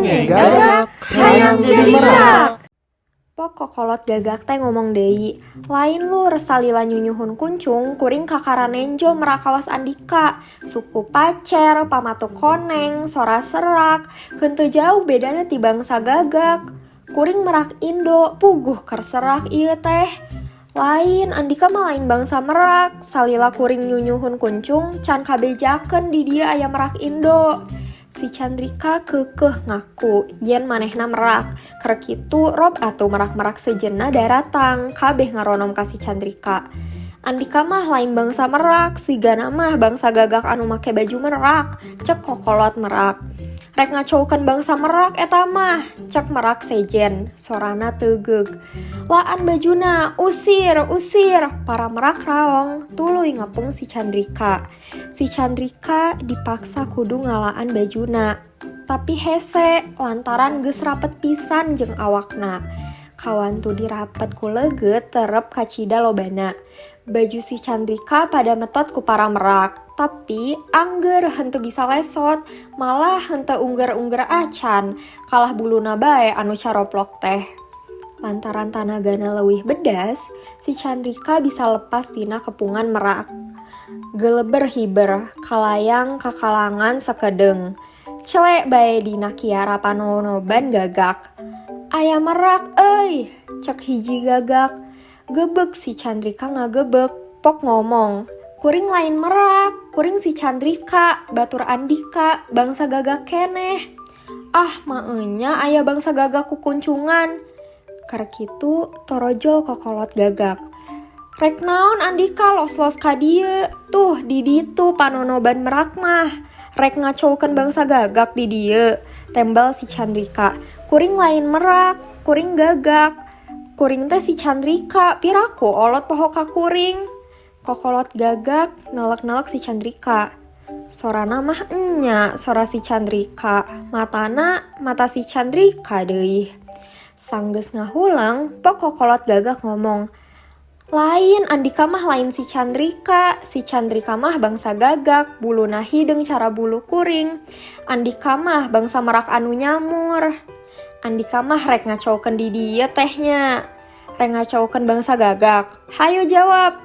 Dongeng Gagak, hayang jadi merak. Pok kokolot gagak teh ngomong deui, lain lur salila nyunyuhun kuncung kuring kakaranenjo merakawas Andika, suku pacer, pamatuk koneng, sora serak, henteu jauh bedana ti bangsa gagak. Kuring merak Indo, puguh keur serak ieu teh. Lain Andika mah lain bangsa merak, salila kuring nyunyuhun kuncung can kabejakeun di dieu aya merak Indo. Si Chandrika keukeuh ngaku yen manehna merak. Keur kitu rob atuh merak-merak sejenna daratang kabeh ngaronom ka si Chandrika. Andika mah lain bangsa merak, sigana mah bangsa gagak anu make baju merak, cek kokolot merak. Rek ngacoukeun bangsa merak eta mah, cek merak sejen, sorana teugeg. Laan bajuna, usir, usir, para merak raong, tuluy ngepung si Chandrika. Si Chandrika dipaksa kudu ngalaan bajuna, tapi hese lantaran geus rapet pisan jeung awakna. Kawan tu dirapet ku leugeut terep kacida lobana. Baju si Chandrika pada metot ku para merak, tapi angger henteu bisa lesot, malah henteu ungger-ungger acan, kalah buluna bae anu caroplok teh. Lantaran tanagana leuwih bedas, si Chandrika bisa lepas tina kepungan merak. Geleber hiber, kalayang kakalangan sakedeung. Celek bae dina kiara panonoban gagak. Aya merak euy, cek hiji gagak. Gebeg si Chandrika ngagebeg, pok ngomong, kuring lain merak, kuring si Chandrika, batur Andika, bangsa gagak keneh. Ah maeunya aya bangsa gagak kukuncungan. Keur kitu torojol kokolot gagak. Rek naon Andika los-los ka dieu, tuh di ditu panonoban merak mah. Rek ngacoukeun bangsa gagak di dieu, tembal si Chandrika. Kuring lain merak, kuring gagak. Kuring teh si Chandrika, piraku olot poho ka kuring. Kokolot gagak nelek-nelek si Chandrika. Sorana mah enya, sora si Chandrika. Matana, mata si Chandrika deui. Sanggeus ngahulang, pok kokolot gagak ngomong, lain Andika mah lain si Chandrika. Si Chandrika mah bangsa gagak, buluna hideung cara bulu kuring. Andika mah bangsa merak anu nyamur. Andika mah rek ngacoukeun di dieu tehnya. Rek ngacoukeun bangsa gagak. Hayo jawab.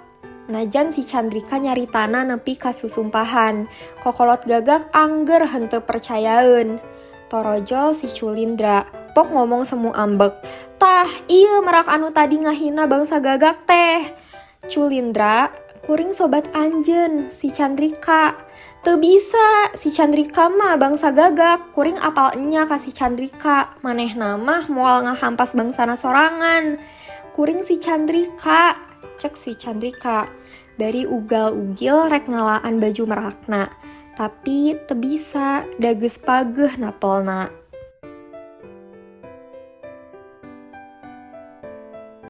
Najan si Chandrika nyaritana nepi ka susumpahan. Kokolot gagak angger henteu percayaeun. Torojol si Culindra, pok ngomong semu ambek. Tah, ieu merak anu tadi ngahina bangsa gagak teh. Culindra, kuring sobat anjeun, si Chandrika. Teu bisa, si Chandrika mah bangsa gagak, kuring apal enya ka si Chandrika. Manehna mah moal ngahampas bangsana sorangan. Kuring si Chandrika, cek si Chandrika. Dari ugal-ugil rek ngalaan baju merakna. Tapi teu bisa, da geus pageuh napelna.